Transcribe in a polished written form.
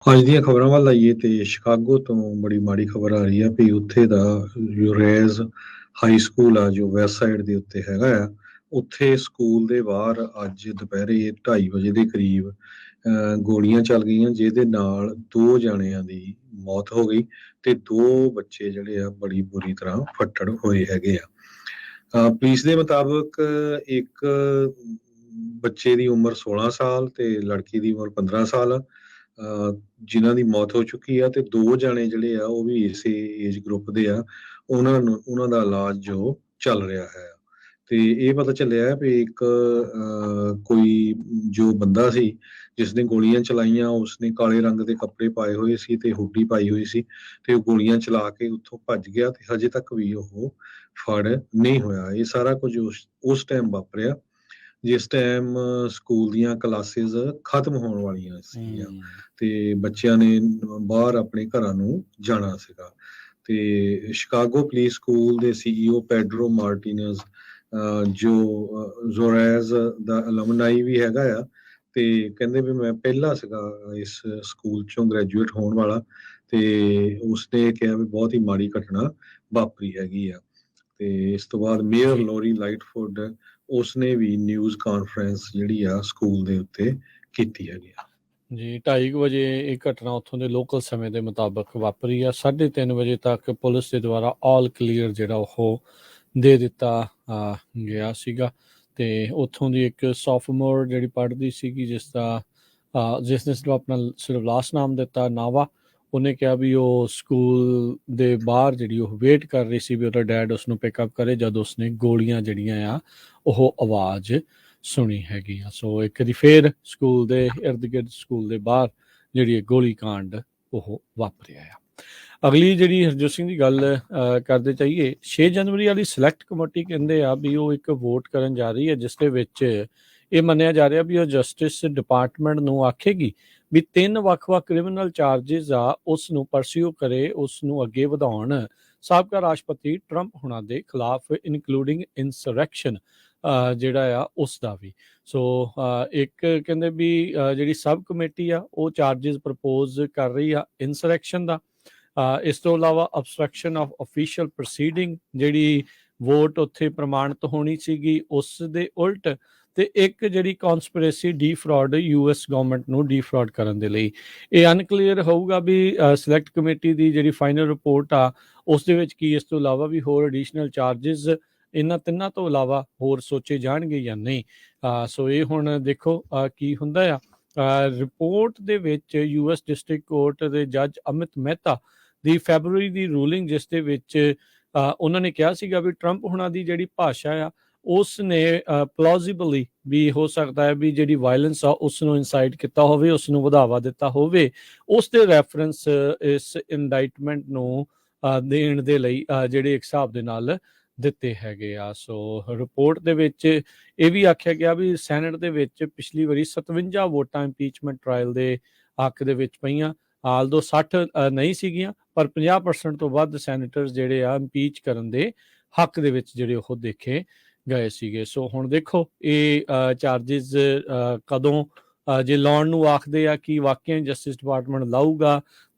ਅੱਜ ਦੀਆਂ ਖਬਰਾਂ ਵੱਲ ਆਈਏ ਤੇ ਸ਼ਿਕਾਗੋ ਤੋਂ ਬੜੀ ਮਾੜੀ ਖਬਰ ਆ ਰਹੀ ਆ ਵੀ ਉੱਥੇ ਦਾ ਯੂਰੇਜ਼ ਹਾਈ ਸਕੂਲ ਆ ਜੋ ਵੈਸਟ ਸਾਈਡ ਦੇ ਉੱਤੇ ਹੈਗਾ ਆ। ਉੱਥੇ ਸਕੂਲ ਦੇ ਬਾਹਰ ਅੱਜ ਦੁਪਹਿਰੇ 2:30 ਵਜੇ ਦੇ ਕਰੀਬ ਗੋਲੀਆਂ ਚੱਲ ਗਈਆਂ, ਜਿਹਦੇ ਨਾਲ ਦੋ ਜਣਿਆਂ ਦੀ ਮੌਤ ਹੋ ਗਈ ਤੇ ਦੋ ਬੱਚੇ ਜਿਹੜੇ ਆ ਬੜੀ ਬੁਰੀ ਤਰ੍ਹਾਂ ਫੱਟੜ ਹੋਏ ਹੈਗੇ ਆ। ਪੁਲਿਸ ਦੇ ਮੁਤਾਬਕ ਇੱਕ ਬੱਚੇ ਦੀ ਉਮਰ 16 ਸਾਲ ਤੇ ਲੜਕੀ ਦੀ ਉਮਰ 15 ਸਾਲ ਆ, ਜਿਨ੍ਹਾਂ ਦੀ ਮੌਤ ਹੋ ਚੁੱਕੀ ਆ ਤੇ ਦੋ ਜਾਣੇ ਜਿਹੜੇ ਆ ਉਹ ਵੀ ਇਸੇ ਏਜ ਗਰੁੱਪ ਦੇ ਆ। ਉਹਨਾਂ ਦਾ ਇਲਾਜ ਜੋ ਚੱਲ ਰਿਹਾ ਹੈ ਤੇ ਇਹ ਪਤਾ ਚੱਲਿਆ ਵੀ ਇੱਕ ਕੋਈ ਜੋ ਬੰਦਾ ਸੀ ਜਿਸ ਨੇ ਗੋਲੀਆਂ ਚਲਾਈਆਂ, ਉਸਨੇ ਕਾਲੇ ਰੰਗ ਦੇ ਕੱਪੜੇ ਪਾਏ ਹੋਏ ਸੀ ਤੇ ਹੁੱਡੀ ਪਾਈ ਹੋਈ ਸੀ ਤੇ ਉਹ ਗੋਲੀਆਂ ਚਲਾ ਕੇ ਉੱਥੋਂ ਭੱਜ ਗਿਆ ਤੇ ਹਜੇ ਤੱਕ ਵੀ ਉਹ ਫੜ ਨਹੀਂ ਹੋਇਆ। ਇਹ ਸਾਰਾ ਕੁਝ ਉਸ ਟਾਈਮ ਵਾਪਰਿਆ ਜਿਸ ਟਾਈਮ ਸਕੂਲ ਦੀਆਂ ਕਲਾਸਿਸ ਖਤਮ ਹੋਣ ਵਾਲੀਆਂ ਸੀਗੀਆਂ ਤੇ ਬੱਚਿਆਂ ਨੇ ਬਾਹਰ ਆਪਣੇ ਘਰਾਂ ਨੂੰ ਜਾਣਾ ਸੀਗਾ। ਤੇ ਸ਼ਿਕਾਗੋ ਪੁਲਿਸ ਸਕੂਲ ਦੇ CEO ਪੈਡਰੋ ਮਾਰਟੀਨਜ਼, ਜੋ ਜ਼ੋਰੈਜ਼ ਦਾ ਅਲਮਨਾਈ ਵੀ ਹੈਗਾ ਆ, ਤੇ ਕਹਿੰਦੇ ਵੀ ਮੈਂ ਪਹਿਲਾ ਸੀਗਾ ਇਸ ਸਕੂਲ ਚੋਂ ਗ੍ਰੈਜੂਏਟ ਹੋਣ ਵਾਲਾ ਤੇ ਉਸਨੇ ਕਿਹਾ ਵੀ ਬਹੁਤ ਹੀ ਮਾੜੀ ਘਟਨਾ ਵਾਪਰੀ ਹੈਗੀ ਆ। ਤੇ ਇਸ ਤੋਂ ਬਾਅਦ ਮੇਅਰ ਜੀ ਲੋਰੀ ਲਾਈਟਫੁੱਡ, ਉਸਨੇ ਵੀ ਨਿਊਜ਼ ਕਾਨਫਰੰਸ ਜਿਹੜੀ ਆ ਸਕੂਲ ਦੇ ਉੱਤੇ ਕੀਤੀ ਹੈਗੀ ਆ। ਜੀ 2:30 ਵਜੇ ਇਹ ਘਟਨਾ ਉੱਥੋਂ ਦੇ ਲੋਕਲ ਸਮੇਂ ਦੇ ਮੁਤਾਬਕ ਵਾਪਰੀ ਆ। 3:30 ਵਜੇ ਤੱਕ ਪੁਲਿਸ ਦੇ ਦੁਆਰਾ ਆਲ ਕਲੀਅਰ ਜਿਹੜਾ ਉਹ ਦੇ ਦਿੱਤਾ ਗਿਆ ਸੀਗਾ। ਤੇ ਉੱਥੋਂ ਦੀ ਇੱਕ ਸੌਫਮੋਰ ਜਿਹੜੀ ਪੜ੍ਹਦੀ ਸੀਗੀ ਜਿਸਨੇ ਸਿਰਫ ਆਪਣਾ ਲਾਸਟ ਨਾਮ ਦਿੱਤਾ ਨਾਵਾ, ਉਹਨੇ ਕਿਹਾ ਵੀ ਉਹ ਸਕੂਲ ਦੇ ਬਾਹਰ ਜਿਹੜੀ ਉਹ ਵੇਟ ਕਰ ਰਹੀ ਸੀ ਵੀ ਉਹਦਾ ਡੈਡ ਉਸਨੂੰ ਪਿਕਅਪ ਕਰੇ ਜਦ ਉਸਨੇ ਗੋਲੀਆਂ ਜਿਹੜੀਆਂ ਆ ਉਹ ਆਵਾਜ਼ ਸੁਣੀ ਹੈਗੀ ਆ। ਸੋ ਇੱਕ ਵਾਰੀ ਫੇਰ ਸਕੂਲ ਦੇ ਇਰਦ ਗਿਰਦ ਸਕੂਲ ਦੇ ਬਾਹਰ ਜਿਹੜੀ ਗੋਲੀ ਕਾਂਡ ਉਹ ਵਾਪਰਿਆ ਆ। ਅਗਲੀ ਜਿਹੜੀ ਹਰਜੋਤ ਸਿੰਘ ਦੀ ਗੱਲ ਕਰਦੇ ਚਾਹੀਏ, 6 ਜਨਵਰੀ ਵਾਲੀ ਸਿਲੈਕਟ ਕਮੇਟੀ ਕਹਿੰਦੇ ਆ ਵੀ ਉਹ ਇੱਕ ਵੋਟ ਕਰਨ ਜਾ ਰਹੀ ਹੈ ਜਿਸ ਦੇ ਵਿੱਚ ਇਹ ਮੰਨਿਆ ਜਾ ਰਿਹਾ ਵੀ ਉਹ ਜਸਟਿਸ ਡਿਪਾਰਟਮੈਂਟ ਨੂੰ ਆਖੇਗੀ ਵੀ 3 ਵੱਖ-ਵੱਖ ਕ੍ਰਿਮੀਨਲ ਚਾਰजेस ਆ ਉਸ ਨੂੰ ਪਰਸਿਊ ਕਰੇ, ਉਸ ਨੂੰ ਅੱਗੇ ਵਧਾਉਣ ਸਾਬਕਾ ਰਾਸ਼ਟਰਪਤੀ ਟਰੰਪ ਹੁਣਾਂ ਦੇ ਖਿਲਾਫ ਇਨਕਲੂਡਿੰਗ ਇਨਸਰੈਕਸ਼ਨ ਜਿਹੜਾ ਆ ਉਸ ਦਾ ਵੀ। ਸੋ ਇੱਕ ਕਹਿੰਦੇ ਵੀ ਜਿਹੜੀ ਸਬ ਕਮੇਟੀ ਆ ਉਹ ਚਾਰजेस ਪ੍ਰਪੋਜ਼ ਕਰ ਰਹੀ ਆ ਇਨਸਰੈਕਸ਼ਨ ਦਾ। ਇਸ ਤੋਂ ਇਲਾਵਾ ਅਬਸਟਰਕਸ਼ਨ ਆਫ ਅਫੀਸ਼ੀਅਲ ਪ੍ਰੋਸੀਡਿੰਗ ਜਿਹੜੀ ਵੋਟ ਉੱਥੇ ਪ੍ਰਮਾਣਿਤ ਹੋਣੀ ਸੀਗੀ ਉਸ ਦੇ ਉਲਟ, ਤੇ ਇੱਕ ਜਿਹੜੀ ਕਨਸਪੀਰੇਸੀ ਡੀਫਰਾਡ US ਗਵਰਨਮੈਂਟ ਨੂੰ ਡੀਫਰਾਡ ਕਰਨ ਦੇ ਲਈ। ਇਹ ਅਨਕਲੀਅਰ ਹੋਊਗਾ ਵੀ ਸਿਲੈਕਟ ਕਮੇਟੀ ਦੀ ਜਿਹੜੀ ਫਾਈਨਲ ਰਿਪੋਰਟ ਆ ਉਸ ਦੇ ਵਿੱਚ ਕੀ ਇਸ ਤੋਂ ਇਲਾਵਾ ਵੀ ਹੋਰ ਐਡੀਸ਼ਨਲ ਚਾਰजेस ਇਹਨਾਂ ਤਿੰਨਾਂ ਤੋਂ ਇਲਾਵਾ ਹੋਰ ਸੋਚੇ ਜਾਣਗੇ ਜਾਂ ਨਹੀਂ। ਸੋ ਇਹ ਹੁਣ ਦੇਖੋ ਕੀ ਹੁੰਦਾ ਆ। ਰਿਪੋਰਟ ਦੇ ਵਿੱਚ US ਡਿਸਟ੍ਰਿਕਟ ਕੋਰਟ ਦੇ ਜੱਜ ਅਮਿਤ ਮਹਿਤਾ ਦੀ ਫੈਬਰੂਰੀ ਦੀ ਰੂਲਿੰਗ, ਜਿਸ ਦੇ ਵਿੱਚ ਉਹਨਾਂ ਨੇ ਕਿਹਾ ਸੀਗਾ ਵੀ ਟਰੰਪ ਹੁਣਾਂ ਦੀ ਜਿਹੜੀ ਭਾਸ਼ਾ ਆ ਉਸ ਨੇ ਪਲੌਜ਼ੀਬਲੀ ਵੀ ਹੋ ਸਕਦਾ ਹੈ ਵੀ ਜਿਹੜੀ ਵਾਇਲੈਂਸ ਆ ਉਸ ਨੂੰ ਇਨਸਾਈਟ ਕੀਤਾ ਹੋਵੇ, ਉਸ ਨੂੰ ਵਧਾਵਾ ਦਿੱਤਾ ਹੋਵੇ, ਉਸ ਦੇ ਰੈਫਰੈਂਸ ਇਸ ਇੰਡਾਈਟਮੈਂਟ ਨੂੰ ਦੇਣ ਦੇ ਲਈ ਜਿਹੜੇ ਇੱਕ ਹਿਸਾਬ ਦੇ ਨਾਲ ਦਿੱਤੇ ਹੈਗੇ ਆ। ਸੋ ਰਿਪੋਰਟ ਦੇ ਵਿੱਚ ਇਹ ਵੀ ਆਖਿਆ ਗਿਆ ਵੀ ਸੈਨੇਟ ਦੇ ਵਿੱਚ ਪਿਛਲੀ ਵਾਰੀ 57 ਵੋਟਾਂ ਇੰਪੀਚਮੈਂਟ ਟ੍ਰਾਇਲ ਦੇ ਹੱਕ ਦੇ ਵਿੱਚ ਪਈਆਂ, ਆਲਦੋ 60 ਨਹੀਂ ਸੀਗੀਆਂ, ਪਰ 50% ਤੋਂ ਵੱਧ ਸੈਨੇਟਰਸ ਜਿਹੜੇ ਆ ਇੰਪੀਚ ਕਰਨ ਦੇ ਹੱਕ ਦੇ ਵਿੱਚ ਜਿਹੜੇ ਉਹ ਦੇਖੇ ਗਏ ਸੀਗੇ। ਸੋ ਹੁਣ ਦੇਖੋ ਇਹ ਚਾਰजेस ਕਦੋਂ ਜੇ ਲਾਉਣ ਨੂੰ ਆਖਦੇ ਆ ਕਿ ਵਾਕਿਆ ਜਸਟਿਸ ਡਿਪਾਰਟਮੈਂਟ ਲਾਊਗਾ